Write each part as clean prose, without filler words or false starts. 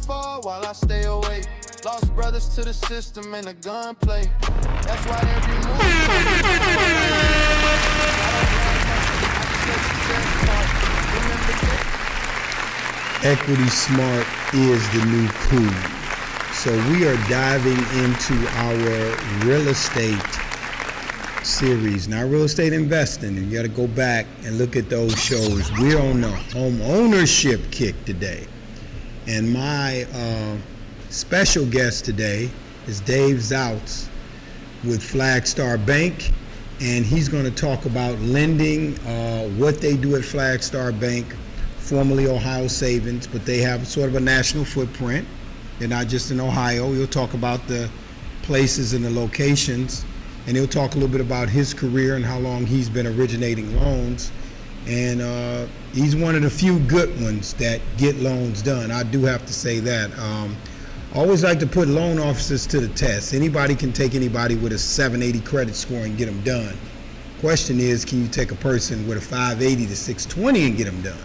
fall while I stay awake. Lost brothers to the system and the gunplay. That's why every move Equity smart is the new cool. So we are diving into our real estate series, not real estate investing. And you got to go back and look at those shows. We're on the home ownership kick today. And my special guest today is Dave Zhou with Flagstar Bank. And he's going to talk about lending, what they do at Flagstar Bank, formerly Ohio Savings, but they have sort of a national footprint. They're not just in Ohio. He'll talk about the places and the locations, and he'll talk a little bit about his career and how long he's been originating loans. And he's one of the few good ones that get loans done. I do have to say that. I always like to put loan officers to the test. Anybody can take anybody with a 780 credit score and get them done. Question is, can you take a person with a 580 to 620 and get them done?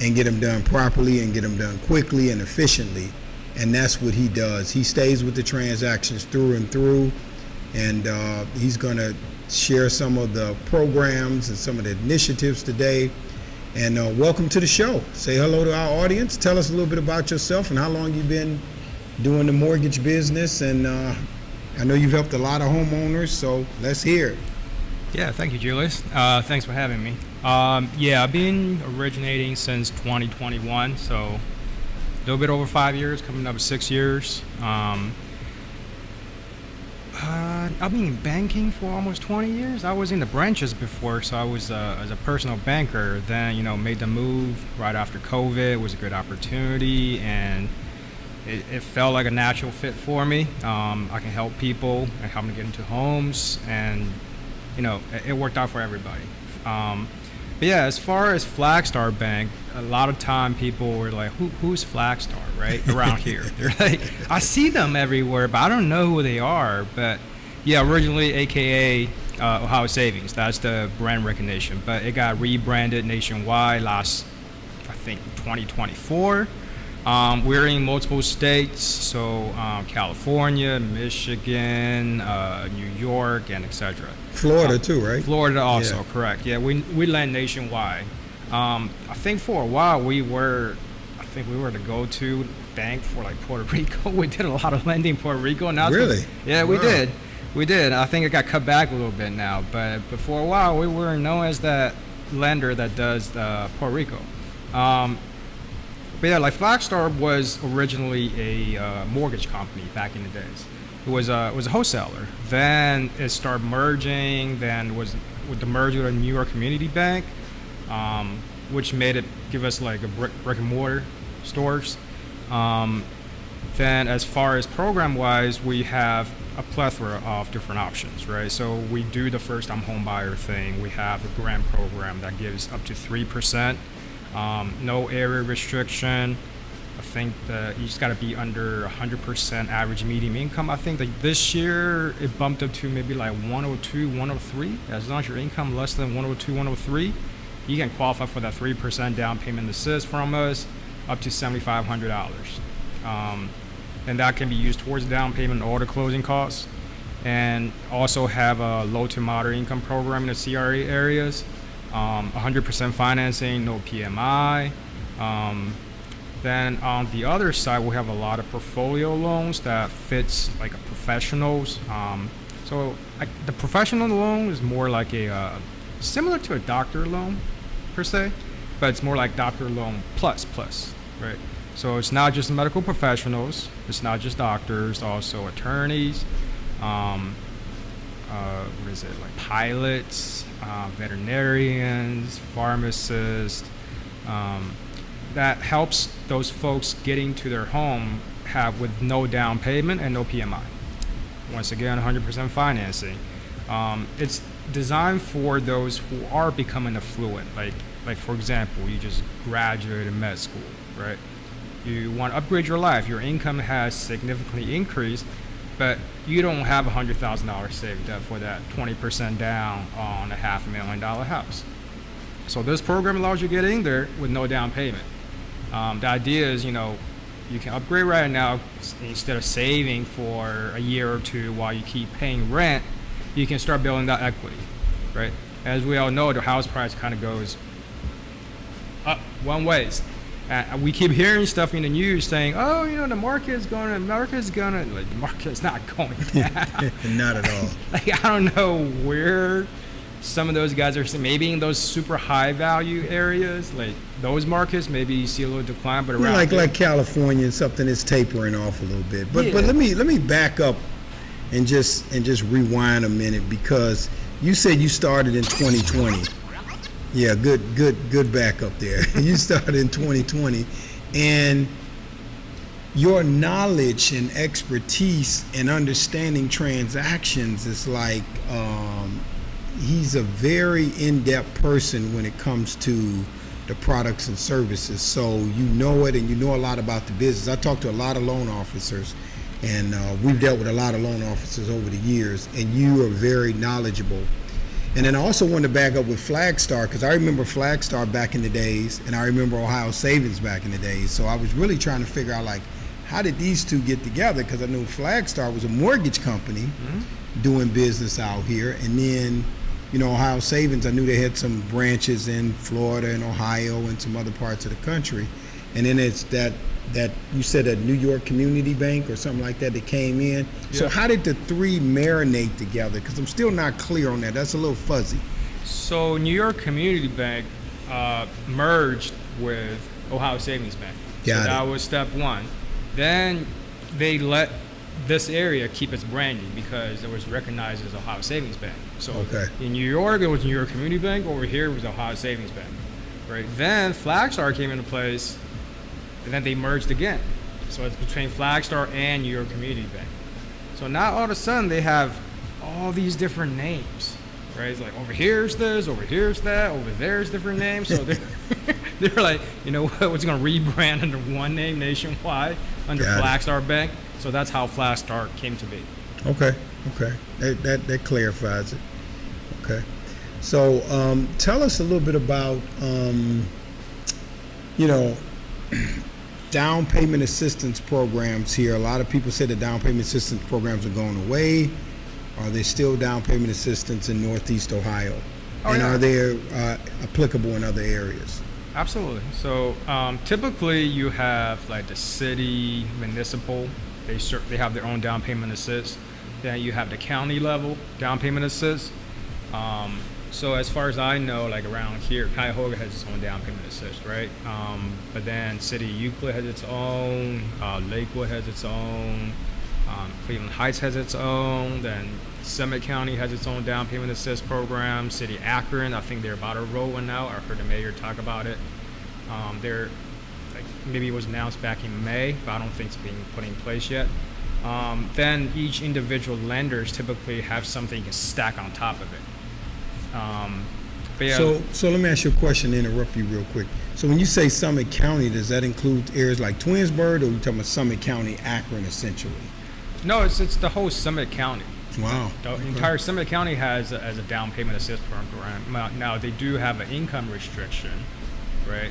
And get them done properly and get them done quickly and efficiently. And that's what he does. He stays with the transactions through and through, and he's going to share some of the programs and some of the initiatives today. And welcome to the show. Say hello to our audience. Tell us a little bit about yourself and how long you've been doing the mortgage business. And I know you've helped a lot of homeowners, so let's hear it. Yeah, thank you, Julius. Thanks for having me. I've been originating since 2021, so a little bit over 5 years, coming up 6 years. I've been in banking for almost 20 years. I was in the branches before, so I was as a personal banker. Then, made the move right after COVID. It was a good opportunity, and it felt like a natural fit for me. I can help people and help them get into homes, and it worked out for everybody. But yeah, as far as Flagstar Bank, a lot of time people were like, who's Flagstar, right? Around here. They're like, I see them everywhere, but I don't know who they are. But yeah, originally AKA Ohio Savings, that's the brand recognition. But it got rebranded nationwide last, I think, 2024. We're in multiple states, so California, Michigan, New York, and etc. Florida too, right? Florida also, correct. Yeah, we lend nationwide. I think for a while we were the go-to bank for like Puerto Rico. We did a lot of lending in Puerto Rico. Now really? Yeah, wow. We did. I think it got cut back a little bit now, but for a while we were known as that lender that does Puerto Rico. But yeah, like Flagstar was originally a mortgage company back in the days. It was a wholesaler. Then it started merging. Then was with the merger with a New York Community Bank, which made it give us like a brick and mortar stores. Then as far as program wise, we have a plethora of different options, right? So we do the first time home buyer thing. We have a grant program that gives up to 3%. No area restriction. I think that you just got to be under 100% average median income. I think that this year it bumped up to maybe like 102, 103. As long as your income less than 102, 103, you can qualify for that 3% down payment assist from us, up to $7,500. And that can be used towards down payment and all the closing costs. And also have a low to moderate income program in the CRA areas. 100% financing, no PMI. Then on the other side, we have a lot of portfolio loans that fits like a professionals. So the professional loan is more like a similar to a doctor loan per se, but it's more like doctor loan plus, right? So it's not just medical professionals, it's not just doctors, also attorneys, like pilots, veterinarians, pharmacists. That helps those folks getting to their home with no down payment and no PMI. Once again, 100% financing. It's designed for those who are becoming affluent. Like for example, you just graduated med school, right? You want to upgrade your life. Your income has significantly increased, but you don't have $100,000 saved up for that 20% down on a $500,000 house. So this program allows you to get in there with no down payment. The idea is, You can upgrade right now instead of saving for a year or two while you keep paying rent. You can start building that equity, right? As we all know, the house price kind of goes up one ways. We keep hearing stuff in the news saying, "Oh, the market's gonna." Like, the market's not going down. Not at all. Like, I don't know where some of those guys are. Maybe in those super high value areas, like those markets, maybe you see a little decline. But around like California, something is tapering off a little bit. But Yeah. but let me back up and just rewind a minute, because you said you started in 2020. Yeah, good backup there. You started in 2020, and your knowledge and expertise and understanding transactions is like, he's a very in-depth person when it comes to the products and services. So you know it, and you know a lot about the business. I talked to a lot of loan officers, and we've dealt with a lot of loan officers over the years, and you are very knowledgeable. And then I also wanted to back up with Flagstar, because I remember Flagstar back in the days, and I remember Ohio Savings back in the days. So I was really trying to figure out, like, how did these two get together? Because I knew Flagstar was a mortgage company doing business out here. And then, Ohio Savings, I knew they had some branches in Florida and Ohio and some other parts of the country. And then it's that you said a New York Community Bank or something like that came in. Yeah. So how did the three marinate together? Because I'm still not clear on that. That's a little fuzzy. So New York Community Bank merged with Ohio Savings Bank. That was step one. Then they let this area keep its branding because it was recognized as Ohio Savings Bank. So in New York, it was New York Community Bank. Over here, it was Ohio Savings Bank. Right. Then Flagstar came into place, and then they merged again. So it's between Flagstar and New York Community Bank. So now all of a sudden they have all these different names, right? It's like, over here's this, over here's that, over there's different names. So they're like, we're just gonna rebrand under one name nationwide under Flagstar Bank. So that's how Flagstar came to be. Okay. That clarifies it. Okay. So tell us a little bit about, down payment assistance programs here. A lot of people say the down payment assistance programs are going away. Are there still down payment assistance in Northeast Ohio? Are they applicable in other areas? Absolutely. So typically you have like the city, municipal, they have their own down payment assist. Then you have the county level down payment assist. So as far as I know, like around here, Cuyahoga has its own down payment assist, right? But then City of Euclid has its own, Lakewood has its own, Cleveland Heights has its own, then Summit County has its own down payment assist program. City Akron, I think they're about to roll one out. I heard the mayor talk about it. They're like, maybe it was announced back in May, but I don't think it's being put in place yet. Then each individual lenders typically have something you can stack on top of it. So let me ask you a question, interrupt you real quick. So when you say Summit County, does that include areas like Twinsburg, or are you talking about Summit County, Akron, essentially? No, it's the whole Summit County. Wow. The entire Summit County has a down payment assist program. Now they do have an income restriction, right?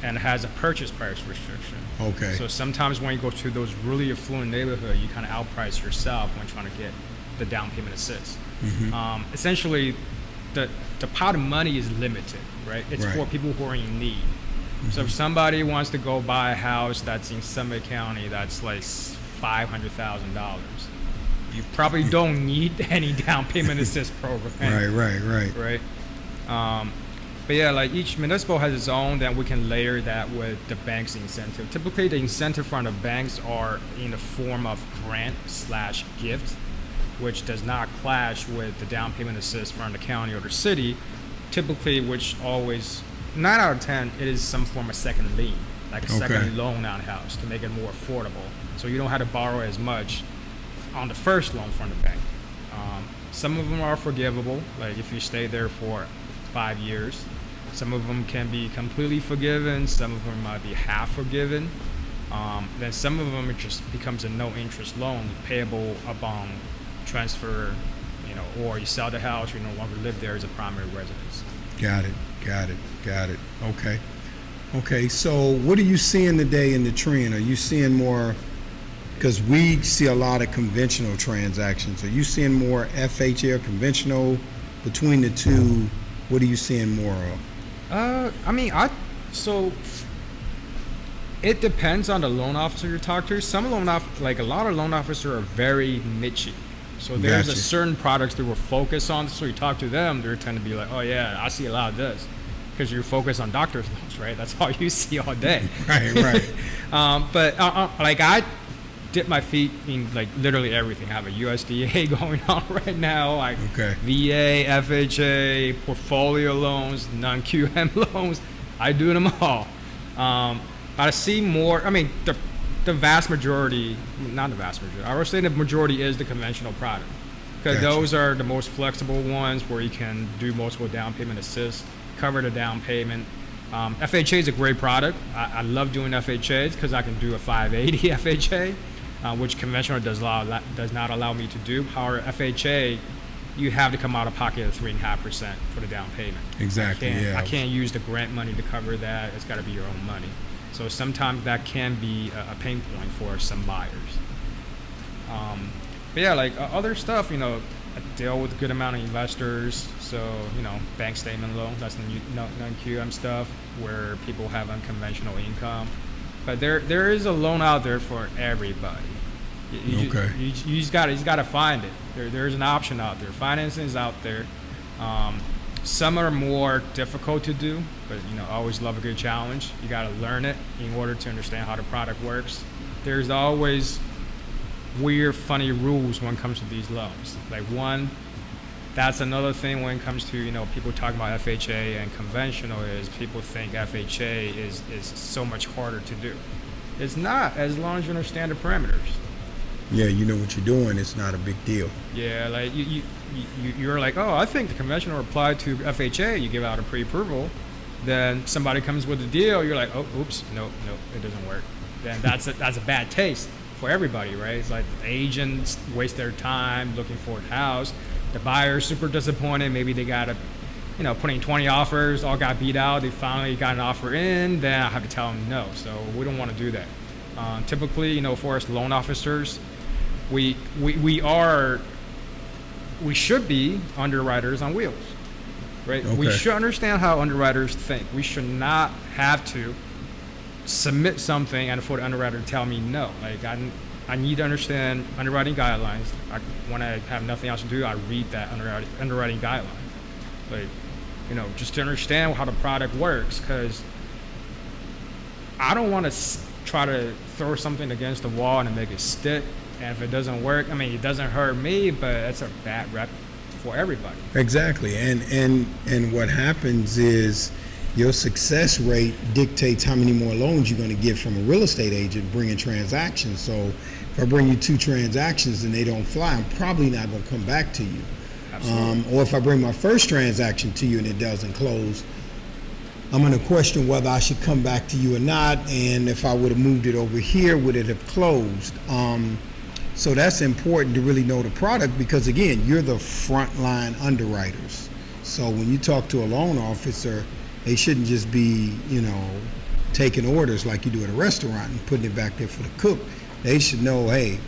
And it has a purchase price restriction. Okay. So sometimes when you go to those really affluent neighborhoods, you kind of outprice yourself when trying to get the down payment assist. Mm-hmm. Essentially, the pot of money is limited, right? It's for people who are in need. Mm-hmm. So if somebody wants to go buy a house that's in Summit County that's like $500,000, you probably don't need any down payment assist program. Right. But yeah, like each municipal has its own, then we can layer that with the bank's incentive. Typically, the incentive from the banks are in the form of grant/gift, which does not clash with the down payment assist from the county or the city. Typically, which always, 9 out of 10, it is some form of second lien, like a second loan on a house to make it more affordable. So you don't have to borrow as much on the first loan from the bank. Some of them are forgivable, like if you stay there for 5 years. Some of them can be completely forgiven. Some of them might be half forgiven. Then some of them it just becomes a no interest loan payable upon transfer, or you sell the house, you no longer live there as a primary residence. Got it. Okay. Okay, so what are you seeing today in the trend? Are you seeing more, because we see a lot of conventional transactions. Are you seeing more FHA or conventional? Between the two, what are you seeing more of? So it depends on the loan officer you talk to. Some like a lot of loan officers are very niche. So there's Gotcha. a certain products they will focus on. So you talk to them, they tend to be like, oh yeah, I see a lot of this. Because you're focused on doctor's loans, right? That's all you see all day. Right. Like I dip my feet in like literally everything. I have a USDA going on right now, like Okay. VA, FHA, portfolio loans, non-QM loans. I do them all. I see more. I mean, the vast majority, not the vast majority. I would say the majority is the conventional product, because Gotcha. those are the most flexible ones where you can do multiple down payment assist, cover the down payment. FHA is a great product. I love doing FHAs because I can do a 580 FHA, which conventional does not allow me to do. However, FHA, you have to come out of pocket at 3.5% for the down payment. Exactly. I can't use the grant money to cover that. It's got to be your own money. So sometimes that can be a pain point for some buyers. But yeah, like other stuff, I deal with a good amount of investors. So, bank statement loan, that's the non-QM stuff where people have unconventional income. But there is a loan out there for everybody. Okay. You just gotta find it. There's an option out there. Financing is out there. Some are more difficult to do, but I always love a good challenge. You gotta learn it in order to understand how the product works. There's always weird, funny rules when it comes to these loans. Like one, that's another thing when it comes to people talking about FHA and conventional is people think FHA is so much harder to do. It's not, as long as you understand the parameters. Yeah, you know what you're doing. It's not a big deal. Yeah, like you're like, oh, I think the conventional apply to FHA. You give out a pre-approval, then somebody comes with a deal. You're like, oh, oops, no, it doesn't work. Then that's a bad taste for everybody, right? It's like the agents waste their time looking for a house. The buyer's super disappointed. Maybe they got putting 20 offers, all got beat out. They finally got an offer in. Then I have to tell them no. So we don't want to do that. Typically, for us loan officers, we should be underwriters on wheels, right? Okay. We should understand how underwriters think. We should not have to submit something and for the underwriter to tell me no. Like I need to understand underwriting guidelines. When I have nothing else to do, I read that underwriting guideline. Like, just to understand how the product works, because I don't want to try to throw something against the wall and make it stick. And if it doesn't work, it doesn't hurt me, but it's a bad rep for everybody. Exactly. And what happens is your success rate dictates how many more loans you're going to get from a real estate agent bringing transactions. So if I bring you 2 transactions and they don't fly, I'm probably not going to come back to you. Absolutely. Or if I bring my first transaction to you and it doesn't close, I'm going to question whether I should come back to you or not. And if I would have moved it over here, would it have closed? So that's important to really know the product, because again, you're the frontline underwriters. So when you talk to a loan officer, they shouldn't just be, taking orders like you do at a restaurant and putting it back there for the cook. They should know, hey,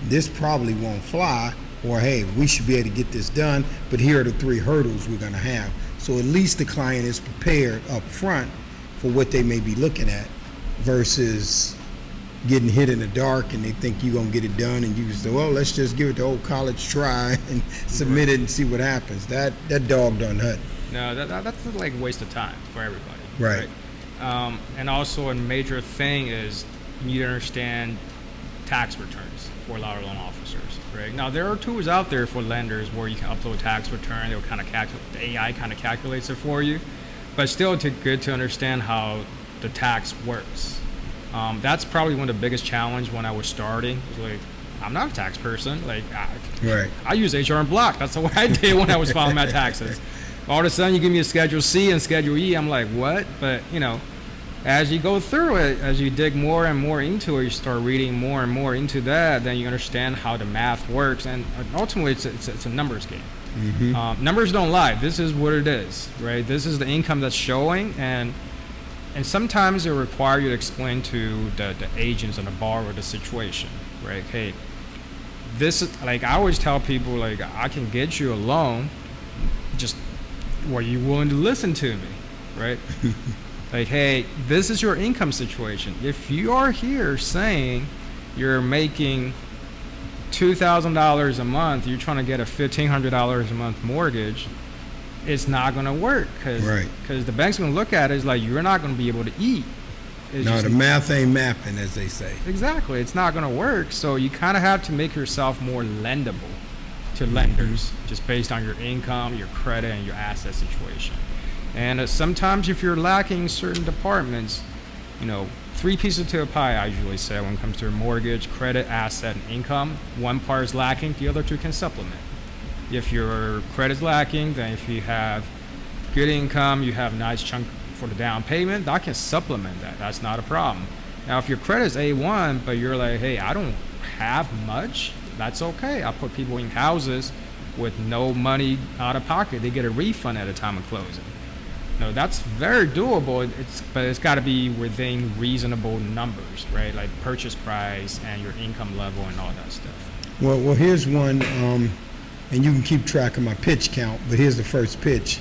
this probably won't fly, or hey, we should be able to get this done, but here are the 3 hurdles we're going to have. So at least the client is prepared up front for what they may be looking at, versus getting hit in the dark and they think you're going to get it done and you say, well, let's just give it the old college try and submit it and see what happens. That dog done hunt. No, that's like a waste of time for everybody. Right. And also a major thing is you need to understand tax returns for a lot of loan officers, right? Now, there are tools out there for lenders where you can upload tax return. They'll kind of the AI kind of calculates it for you. But still, it's good to understand how the tax works. That's probably one of the biggest challenge when I was starting. It was like, I'm not a tax person. Like, I use HR and Block. That's what I did when I was filing my taxes. All of a sudden, you give me a Schedule C and Schedule E. I'm like, what? But, as you go through it, as you dig more and more into it, you start reading more and more into that, then you understand how the math works. And ultimately, it's a numbers game. Mm-hmm. Numbers don't lie. This is what it is, right? This is the income that's showing. And and sometimes they require you to explain to the agents and the borrower the situation, right? Hey, this is, like, I always tell people, like, I can get you a loan, just were you willing to listen to me, right? Like, hey, this is your income situation. If you are here saying you're making $2,000 a month, you're trying to get a $1,500 a month mortgage, it's not going to work, because the bank's going to look at it as like, you're not going to be able to eat. No, the math ain't mapping, as they say. Exactly. It's not going to work. So you kind of have to make yourself more lendable to lenders, just based on your income, your credit, and your asset situation. And sometimes if you're lacking certain departments, 3 pieces to a pie, I usually say, when it comes to mortgage, credit, asset, and income. One part is lacking, the other 2 can supplement. If your credit's lacking, then if you have good income, you have a nice chunk for the down payment, that can supplement that. That's not a problem. Now, if your credit's A1, but you're like, hey, I don't have much, that's okay. I put people in houses with no money out of pocket. They get a refund at the time of closing. No, that's very doable. But it's got to be within reasonable numbers, right? Like purchase price and your income level and all that stuff. Well, here's one, and you can keep track of my pitch count, but here's the first pitch.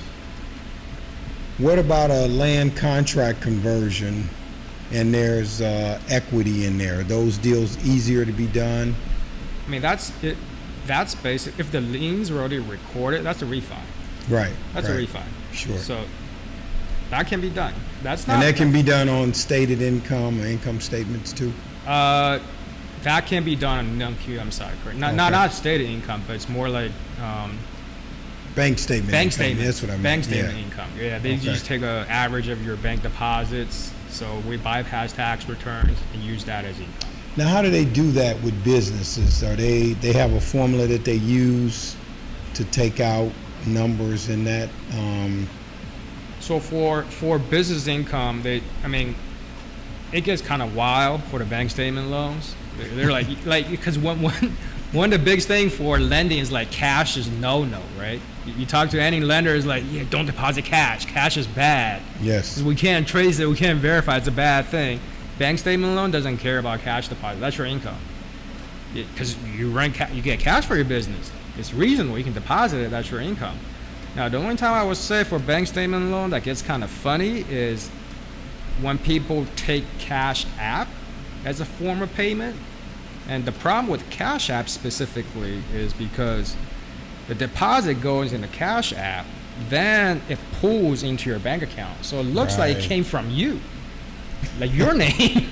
What about a land contract conversion, and there's equity in there? Are those deals easier to be done? I mean, that's it. That's basic. If the liens are already recorded, that's a refi. Right. That's right. a refi. Sure. So that can be done. That's not. And that can be done on stated income or income statements too. That can be done on non-QM side, correct? Not stated income, but it's more like bank statement. Bank income. statement. That's what I mean. Bank statement income. Yeah, they Okay. just take an average of your bank deposits. So we bypass tax returns and use that as income. Now, how do they do that with businesses? Are they have a formula that they use to take out numbers in that? So for business income, it gets kind of wild for the bank statement loans. They're like because one of the big thing for lending is like cash is no, right? You talk to any lender, is like, yeah, don't deposit cash. Cash is bad. Yes. We can't trace it. We can't verify. It's a bad thing. Bank statement loan doesn't care about cash deposit. That's your income. Because you get cash for your business. It's reasonable. You can deposit it. That's your income. Now, the only time I would say for bank statement loan that gets kind of funny is when people take Cash App as a form of payment. And the problem with Cash App specifically is because the deposit goes in the Cash App, then it pulls into your bank account. So it looks like it came from you, like your name.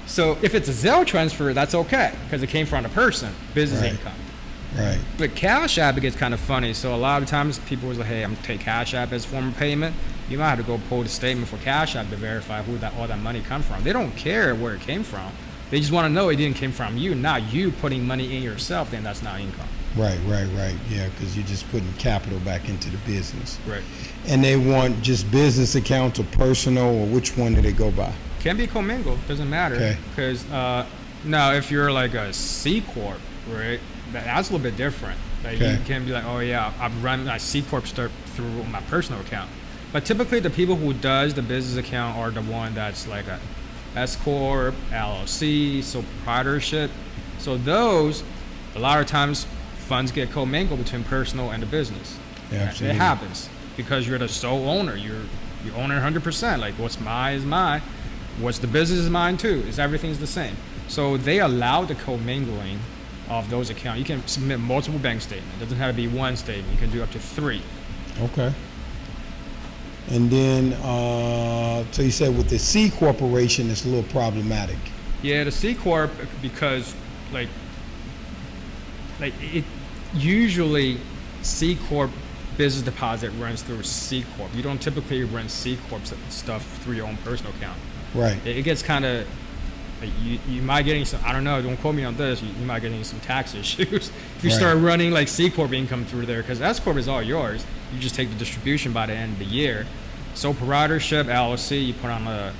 So if it's a Zelle transfer, that's okay because it came from a person, business income. Right. But Cash App, it gets kind of funny. So a lot of times people was like, hey, I'm gonna take Cash App as a form of payment. You might have to go pull the statement for Cash App to verify who all that money come from. They don't care where it came from. They just want to know it didn't came from you, not you putting money in yourself. Then that's not income. Right. Yeah, because you're just putting capital back into the business. Right. And they want just business accounts or personal, or which one do they go by? Can be commingled, doesn't matter. Okay. Because now if you're like a C Corp, right, that's a little bit different. Like you can be like, oh yeah, I've run my C Corp stuff through my personal account. But typically the people who does the business account are the one that's like a S Corp, LLC, sole proprietorship. So those, a lot of times, funds get commingled between personal and the business. Yeah, absolutely. It happens because you're the sole owner. You own it 100%. Like what's mine is mine. What's the business is mine too. Everything's the same. So they allow the commingling of those accounts. You can submit multiple bank statements. It doesn't have to be one statement. You can do up to 3. Okay. And then, so you said with the C corporation, it's a little problematic. Yeah, the C Corp, because like it usually C Corp business deposit runs through C Corp. You don't typically run C Corp stuff through your own personal account. Right. It gets kind of, like you might getting some, I don't know, don't quote me on this, you might getting some tax issues if you start running like C Corp income through there, because S Corp is all yours. You just take the distribution by the end of the year. Sole proprietorship, LLC, you put on a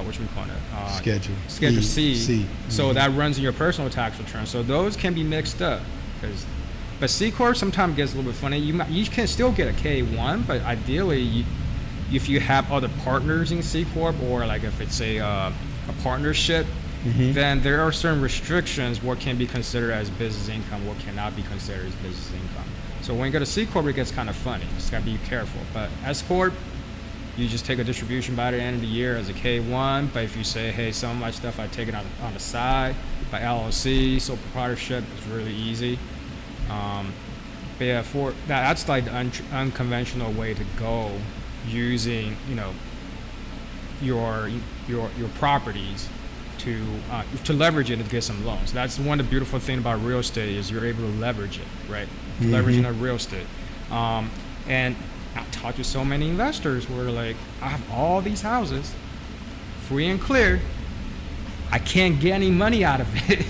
what we call it? Schedule C. So that runs in your personal tax return. So those can be mixed up, but C Corp sometimes gets a little bit funny. You can still get a K1, but ideally if you have other partners in C Corp, or like if it's a partnership, then there are certain restrictions what can be considered as business income, what cannot be considered as business income. So when you go to C Corp, it gets kind of funny. Just gotta be careful. But S Corp, you just take a distribution by the end of the year as a K1. But if you say, hey, some of my stuff I take it on the side by LLC, sole proprietorship, it's really easy. But yeah, that's like the unconventional way to go, using your properties to leverage it and get some loans. That's one of the beautiful things about real estate is you're able to leverage it, right? Leveraging a real estate. And I've talked to so many investors who are like, I have all these houses, free and clear. I can't get any money out of it.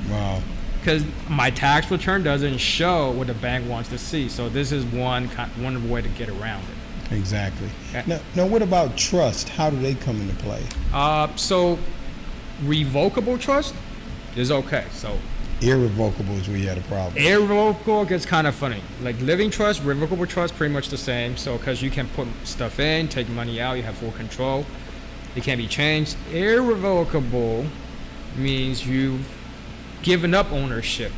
Wow. Because my tax return doesn't show what the bank wants to see. So this is one way to get around it. Exactly. Now, what about trust? How do they come into play? So revocable trust is okay. So irrevocable is where you had a problem. Irrevocable gets kind of funny. Like living trust, revocable trust, pretty much the same. So because you can put stuff in, take money out, you have full control. It can't be changed. Irrevocable means you've given up ownership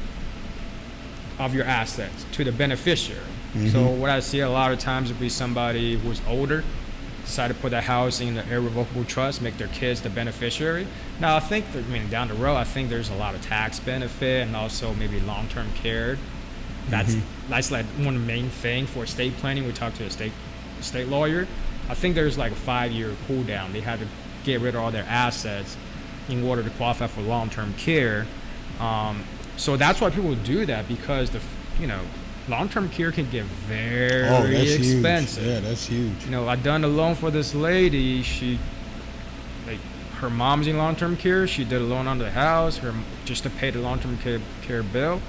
of your assets to the beneficiary. So what I see a lot of times would be somebody who's older, decide to put that house in the irrevocable trust, make their kids the beneficiary. Now I think down the road, I think there's a lot of tax benefit and also maybe long-term care. That's like one of the main thing for estate planning. We talked to a state lawyer. I think there's like a 5-year cool down. They had to get rid of all their assets in order to qualify for long-term care. So that's why people do that, because long-term care can get very expensive. Huge. Yeah, that's huge. I done a loan for this lady. Her mom's in long-term care. She did a loan on the house, just to pay the long-term care bill.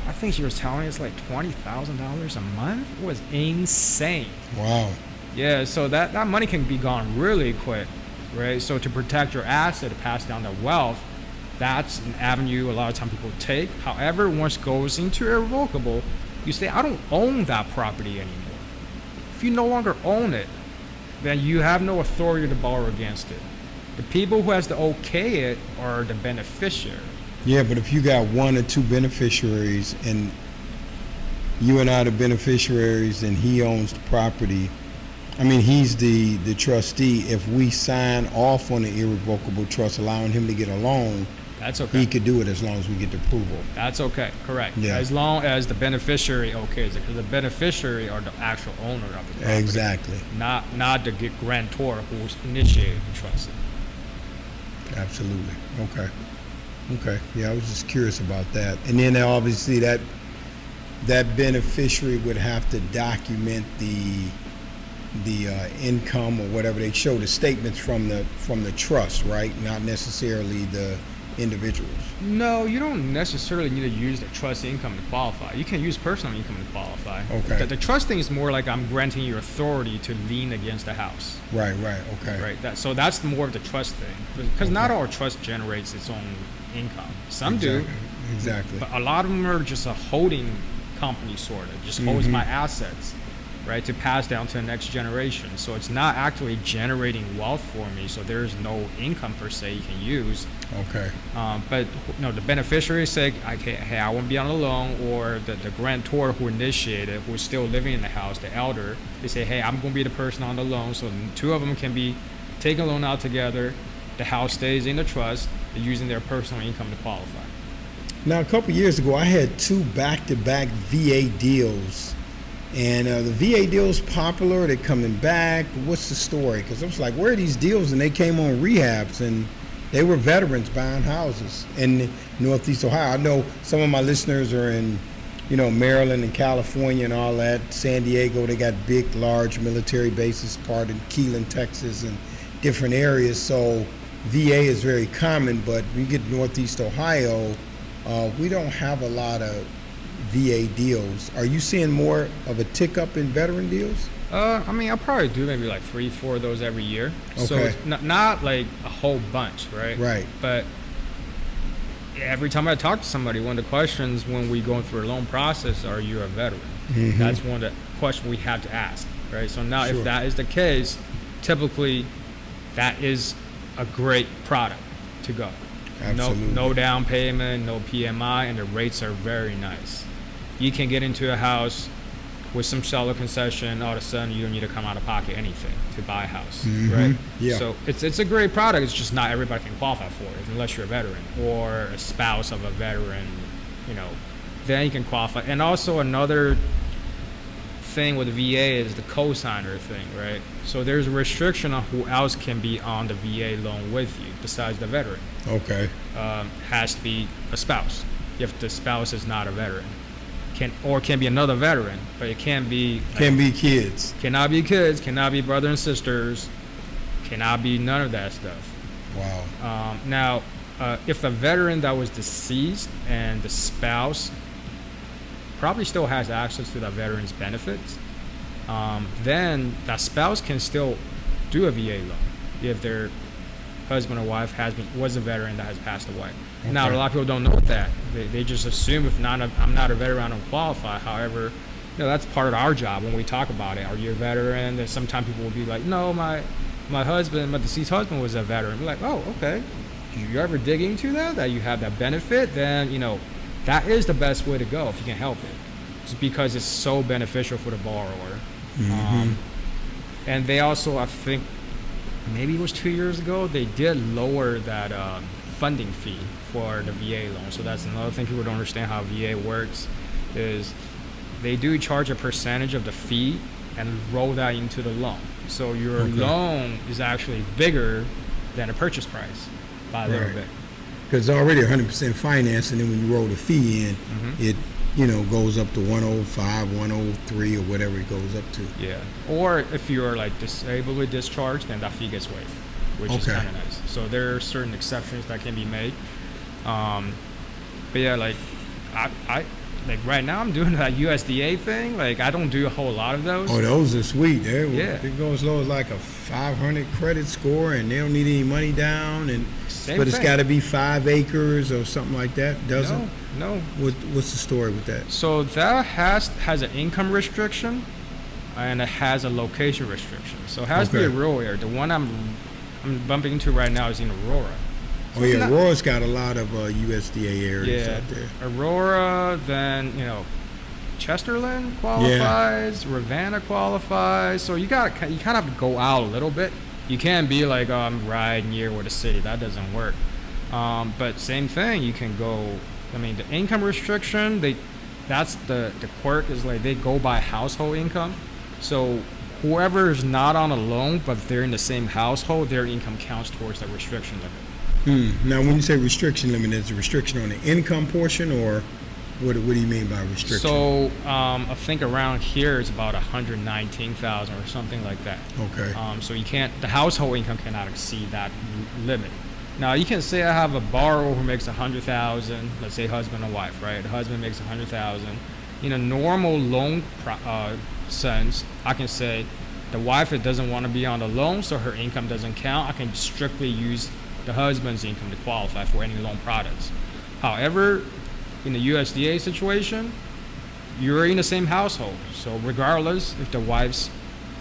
I think she was telling us like $20,000 a month. It was insane. Wow. Yeah, so that money can be gone really quick, right? So to protect your asset, to pass down the wealth, that's an avenue a lot of time people take. However, once it goes into irrevocable, you say, I don't own that property anymore. If you no longer own it, then you have no authority to borrow against it. The people who has to okay it are the beneficiary. Yeah, but if you got one or two beneficiaries and you and I the beneficiaries and he owns the property, he's the trustee. If we sign off on the irrevocable trust allowing him to get a loan, that's okay. He could do it as long as we get the approval. That's okay, correct. Yeah. As long as the beneficiary okays it, because the beneficiary are the actual owner of the property. Exactly. Not the grantor who's initiated the trust. Absolutely. Okay. Yeah, I was just curious about that. And then obviously that beneficiary would have to document the income or whatever. They show the statements from the trust, right? Not necessarily the individuals. No, you don't necessarily need to use the trust income to qualify. You can use personal income to qualify. Okay. The trust thing is more like I'm granting you authority to lien against the house. Right. Okay. Right. So that's more of the trust thing, because not all trust generates its own income. Some do. Exactly. But a lot of them are just a holding company, sort of just holds my assets, right, to pass down to the next generation. So it's not actually generating wealth for me. So there's no income per se you can use. Okay. But the beneficiary say, okay, hey, I want to be on a loan, or the grantor who initiated, who's still living in the house, the elder, they say, hey, I'm going to be the person on the loan. So the two of them can be taking a loan out together. The house stays in the trust. They're using their personal income to qualify. Now, a couple years ago, I had 2 back-to-back VA deals. And the VA deals popular, they're coming back. What's the story? Because I was like, where are these deals? And they came on rehabs, and they were veterans buying houses in Northeast Ohio. I know some of my listeners are in, Maryland and California and all that. San Diego, they got big, large military bases, part in Keelan, Texas, and different areas. So VA is very common, but when you get Northeast Ohio, we don't have a lot of VA deals. Are you seeing more of a tick up in veteran deals? I'll probably do maybe like 3-4 of those every year. Okay. So it's not like a whole bunch, right? Right. But every time I talk to somebody, one of the questions when we go through a loan process, are you a veteran? That's one of the questions we have to ask. right? So now Sure. if that is the case, typically that is a great product to go. Absolutely. No down payment, no PMI, and the rates are very nice. You can get into a house with some seller concession, all of a sudden you don't need to come out of pocket anything to buy a house, right? Yeah. So it's a great product. It's just not everybody can qualify for it unless you're a veteran or a spouse of a veteran, then you can qualify. And also another thing with the VA is the cosigner thing, right? So there's a restriction on who else can be on the VA loan with you besides the veteran. Okay. Has to be a spouse if the spouse is not a veteran. Can be another veteran, but it can't be kids. Cannot be kids, cannot be brother and sisters, cannot be none of that stuff. Wow. Now, if a veteran that was deceased and the spouse probably still has access to that veteran's benefits, then that spouse can still do a VA loan if their husband or wife was a veteran that has passed away. Okay. Now, a lot of people don't know that. They just assume I'm not a veteran, I don't qualify. However, that's part of our job when we talk about it. Are you a veteran? Then sometimes people will be like, no, my deceased husband was a veteran. We're like, oh, okay. Did you ever dig into that you have that benefit? Then, that is the best way to go if you can help it. Just because it's so beneficial for the borrower. Mm-hmm. And they also, I think, maybe it was 2 years ago, they did lower that funding fee for the VA loan. So that's another thing people don't understand how VA works is they do charge a percentage of the fee and roll that into the loan. So your loan is actually bigger than the purchase price by a little bit. Because it's already 100% financed, and then when you roll the fee in, it goes up to 105, 103, or whatever it goes up to. Yeah. Or if you're like disabled with discharge, then that fee gets waived, which is kind of nice. So there are certain exceptions that can be made. But yeah, like I like right now I'm doing that USDA thing. Like I don't do a whole lot of those. Oh, those are sweet. It goes as low as like a 500 credit score, and they don't need any money down. But it's got to be 5 acres or something like that. Doesn't? No. What's the story with that? So that has an income restriction, and it has a location restriction. So it has to be a rural area. The one I'm bumping into right now is in Aurora. So Aurora's got a lot of USDA areas out there. Aurora, then Chesterland qualifies, Ravenna qualifies. So you kind of have to go out a little bit. You can't be like, oh, I'm right near with the city. That doesn't work. But same thing, you can go. I mean, the income restriction, that's the quirk is like they go by household income. So whoever is not on a loan but they're in the same household, their income counts towards the restriction limit. Now, when you say restriction limit, is a restriction on the income portion, or what do you mean by restriction? So I think around here it's about 119,000 or something like that. Okay. So the household income cannot exceed that limit. Now you can say I have a borrower who makes 100,000, let's say husband and wife, right? The husband makes 100,000. In a normal loan sense, I can say the wife doesn't want to be on the loan, so her income doesn't count. I can strictly use the husband's income to qualify for any loan products. However, in the USDA situation, you're in the same household. So regardless if the wife's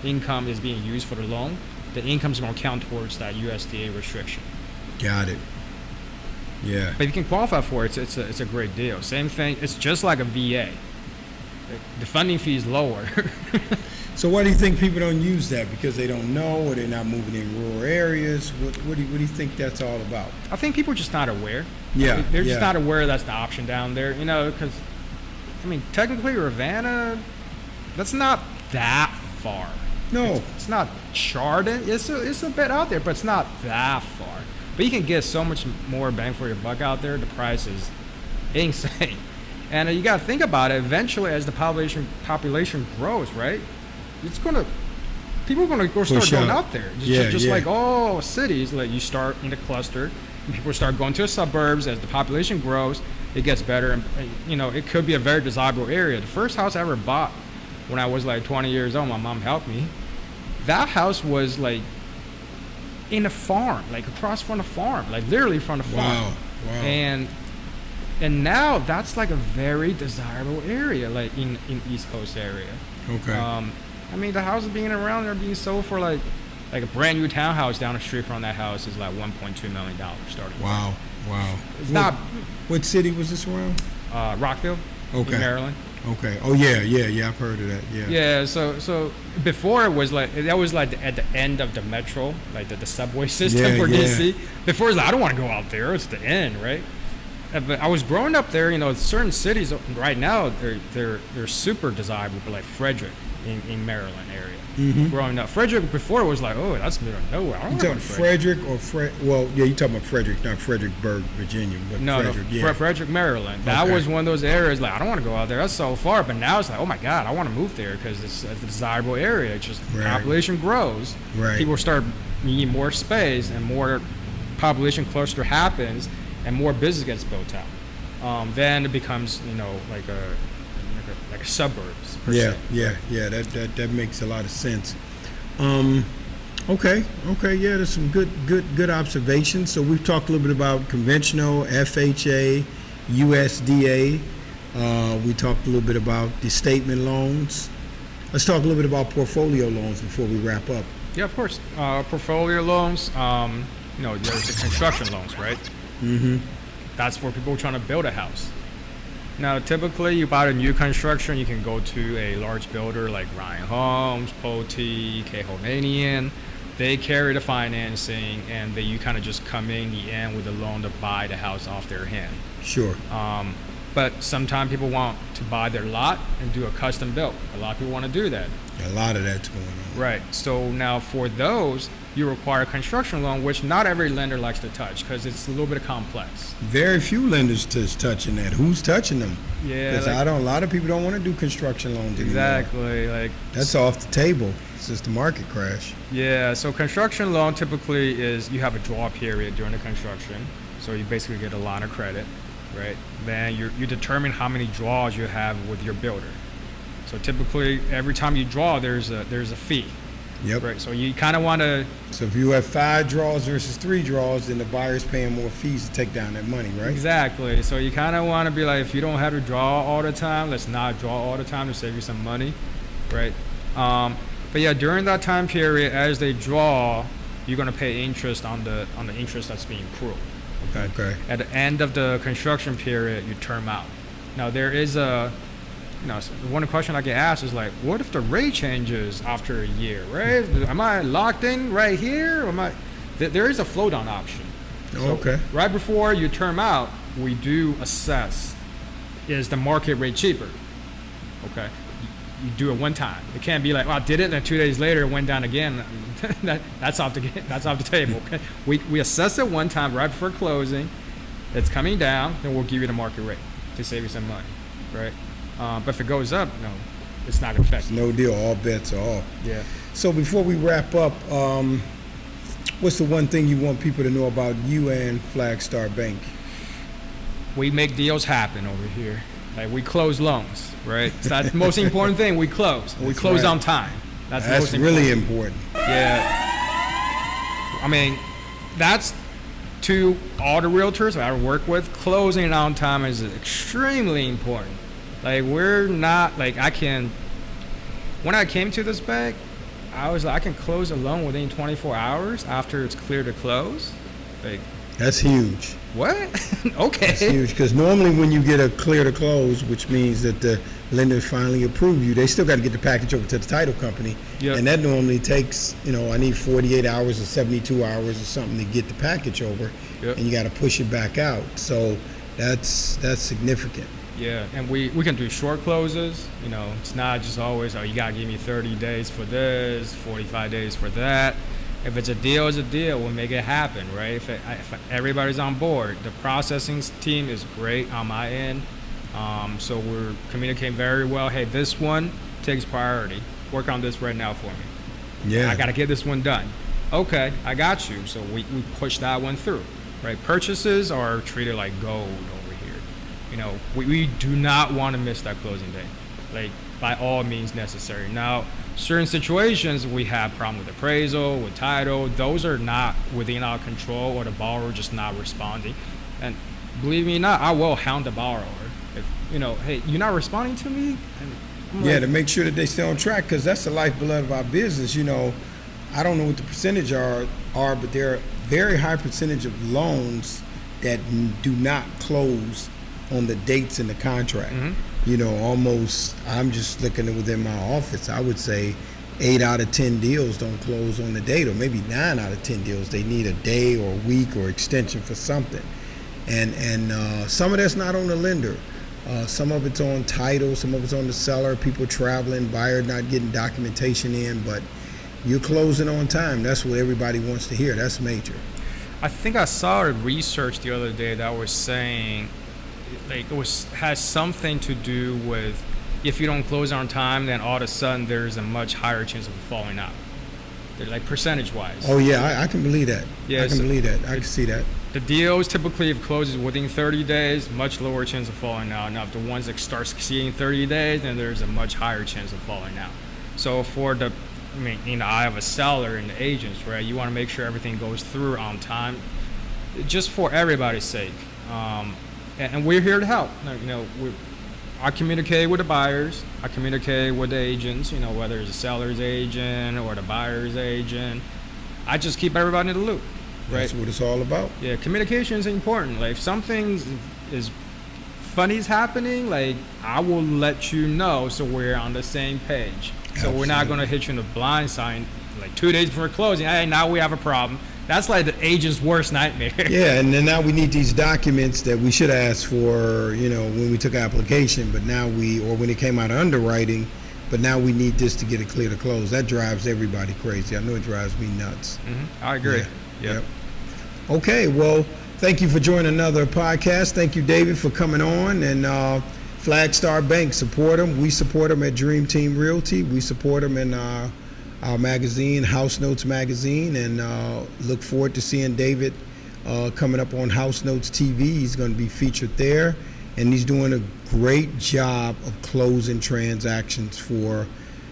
income is being used for the loan, the income's going to count towards that USDA restriction. Got it. Yeah. But if you can qualify for it, it's a great deal. Same thing. It's just like a VA. The funding fee is lower. So why do you think people don't use that? Because they don't know, or they're not moving in rural areas? What do you think that's all about? I think people are just not aware. Yeah. They're just not aware that's the option down there. Because, technically Ravenna, that's not that far. No. It's not Chardon. It's a bit out there, but it's not that far. But you can get so much more bang for your buck out there. The price is insane. And you got to think about it. Eventually, as the population grows, right? People are gonna go start going out there. Like all cities, like you start in the cluster, and people start going to the suburbs. As the population grows, it gets better, and it could be a very desirable area. The first house I ever bought when I was like 20 years old, my mom helped me. That house was like in a farm, like across from a farm, like literally from the farm. Wow. And now that's like a very desirable area, like in East Coast area. Okay. I mean, the houses being around, they're being sold for like a brand new townhouse down the street from that house is like $1.2 million starting. Wow. It's not. What city was this around? Rockville, Okay. in Maryland. Okay. Oh yeah. I've heard of that. Yeah. Yeah, so before it was like that was like at the end of the metro, like the subway system Yeah, for yeah. DC. Before it's like I don't want to go out there; it's the end, right? But I was growing up there. Certain cities right now they're super desirable, like Frederick in Maryland area. Mm-hmm. Growing up, Frederick before it was like, oh, that's middle of nowhere. I don't You want to go talking to Frederick. Frederick or Well, yeah, you talking about Frederick, not Fredericksburg, Virginia, but No, Frederick. Yeah. Frederick, Maryland. That Okay. was one of those areas like I don't want to go out there. That's so far. But now it's like, oh my God, I want to move there because it's a desirable area. It's just Right. population grows. Right. People start needing more space, and more population cluster happens, and more business gets built out. Then it becomes like a suburbs. Per Yeah, se. yeah. That makes a lot of sense. Okay, yeah. There's some good observations. So we've talked a little bit about conventional, FHA, USDA. We talked a little bit about the statement loans. Let's talk a little bit about portfolio loans before we wrap up. Yeah, of course. Portfolio loans. There's the construction loans, right? Mm-hmm. That's for people trying to build a house. Now, typically, you buy a new construction, you can go to a large builder like Ryan Homes, Pulte, K-Homanian. They carry the financing, and you kind of just come in the end with a loan to buy the house off their hand. Sure. But sometimes people want to buy their lot and do a custom build. A lot of people want to do that. A lot of that's going on. Right. So now for those, you require a construction loan, which not every lender likes to touch because it's a little bit complex. Very few lenders touching that. Who's touching them? Yeah. Because a lot of people don't want to do construction loans anymore. Exactly. That's off the table since the market crash. Yeah. So construction loan typically is you have a draw period during the construction. So you basically get a line of credit, right? Then you determine how many draws you have with your builder. So typically every time you draw, there's a fee. Yep. Right. So you kind of want to. So if you have 5 draws versus 3 draws, then the buyer's paying more fees to take down that money, right? Exactly. So you kind of want to be like, if you don't have to draw all the time, let's not draw all the time to save you some money, right? But yeah, during that time period, as they draw, you're going to pay interest on the interest that's being accrued. Okay. At the end of the construction period, you term out. Now there is one question I get asked is like, what if the rate changes after a year, right? Am I locked in right here? Or am I? There is a flow down option. So Okay. right before you term out, we do assess, is the market rate cheaper? Okay. You do it one time. It can't be like, well, I did it, and then 2 days later it went down again. That's off the table. Okay. We assess it one time right before closing. It's coming down, then we'll give you the market rate to save you some money, right? But if it goes up, no, it's not going to affect you. No deal. All bets are off. Yeah. So before we wrap up, what's the one thing you want people to know about you and Flagstar Bank? We make deals happen over here. Like we close loans, right? So that's the most important thing. We close. We close right. on time. That's the most really important. Yeah. I mean, that's to all the realtors I work with. Closing on time is extremely important. Like we're not like when I came to this bank, I was like I can close a loan within 24 hours after it's clear to close. Like That's huge. what? Okay. That's huge because normally when you get a clear to close, which means that the lender finally approved you, they still got to get the package over to the title company. Yep. And that normally takes, I need 48 hours or 72 hours or something to get the package over. Yep. And you got to push it back out. So that's significant. Yeah, and we can do short closes. It's not just always, you got to give me 30 days for this, 45 days for that. If it's a deal, it's a deal. We'll make it happen, right? If everybody's on board. The processing team is great on my end. So we're communicating very well. Hey, this one takes priority. Work on this right now for me. Yeah. I got to get this one done. Okay, I got you. So we push that one through, right? Purchases are treated like gold over here. We do not want to miss that closing day, like by all means necessary. Now, certain situations we have problem with appraisal, with title. Those are not within our control, or the borrower just not responding. And believe me or not, I will hound the borrower. If hey, you're not responding to me, and Yeah, to make sure that they stay on track, because that's the lifeblood of our business. You know, I don't know what the percentage are, but there are very high percentage of loans that do not close on the dates in the contract. You know, almost, I'm just looking within my office, I would say 8 out of 10 deals don't close on the date, or maybe 9 out of 10 deals. They need a day or a week or extension for something. And some of that's not on the lender. Some of it's on title, some of it's on the seller, people traveling, buyer not getting documentation in, but you're closing on time. That's what everybody wants to hear. That's major. I think I saw a research the other day that was saying, like, has something to do with if you don't close on time, then all of a sudden there's a much higher chance of falling out. They're like percentage-wise. Oh yeah, I can believe that. Yeah, I can believe that. I can see that. The deals typically, if closes within 30 days, much lower chance of falling out. Now, if the ones that start exceeding 30 days, then there's a much higher chance of falling out. So for the, in the eye of a seller and the agents, right, you want to make sure everything goes through on time, just for everybody's sake. And we're here to help. You know, I communicate with the buyers. I communicate with the agents, you know, whether it's the seller's agent or the buyer's agent. I just keep everybody in the loop. Right. That's what it's all about. Yeah, communication is important. Like, if something is funny's happening, like, I will let you know so we're on the same page. So we're not going to hit you in the blind side like 2 days before closing. Hey, now we have a problem. That's like the agent's worst nightmare. Yeah, and then now we need these documents that we should ask for, you know, when we took application, but now or when it came out of underwriting, but now we need this to get it clear to close. That drives everybody crazy. I know it drives me nuts. I agree. Yeah. Yep. Okay, well, thank you for joining another podcast. Thank you, David, for coming on. And Flagstar Bank, support them. We support them at Dream Team Realty. We support them in our magazine, House Notes magazine, and look forward to seeing David coming up on House Notes TV. He's going to be featured there, and he's doing a great job of closing transactions for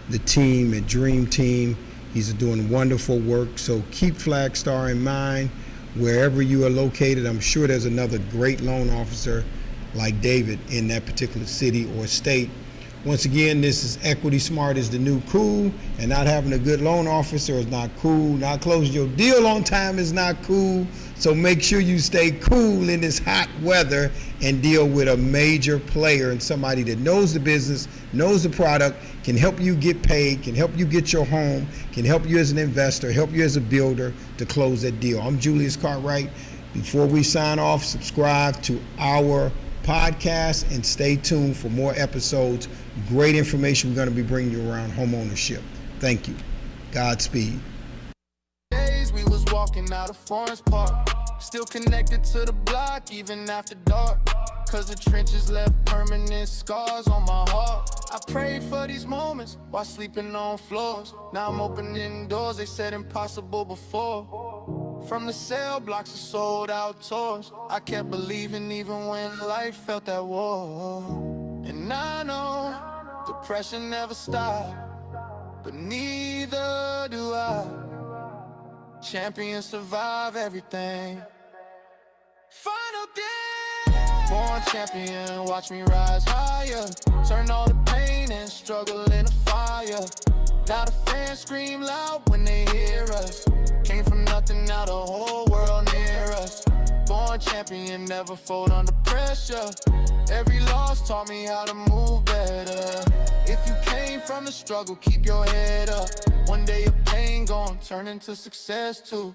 the team at Dream Team. He's doing wonderful work, so keep Flagstar in mind. Wherever you are located, I'm sure there's another great loan officer like David in that particular city or state. Once again, this is Equity Smart is the new cool, and not having a good loan officer is not cool. Not closing your deal on time is not cool. So make sure you stay cool in this hot weather and deal with a major player and somebody that knows the business, knows the product, can help you get paid, can help you get your home, can help you as an investor, help you as a builder to close that deal. I'm Julius Cartwright. Before we sign off, subscribe to our podcast and stay tuned for more episodes. Great information we're going to be bringing you around home ownership. Thank you. Godspeed. Days we was walking out of Forest Park, still connected to the block even after dark, cause the trenches left permanent scars on my heart. I prayed for these moments while sleeping on floors. Now I'm opening doors they said impossible before. From the cell blocks to sold out tours, I kept believing even when life felt at war. And I know depression never stopped, but neither do I. Champions survive everything. Final day. Born champion, watch me rise higher. Turn all the pain and struggle into fire. Now the fans scream loud when they hear us. Came from nothing, now the whole world near us. Born champion, never fold under pressure. Every loss taught me how to move better. If you came from the struggle, keep your head up. One day your pain gon' turn into success too.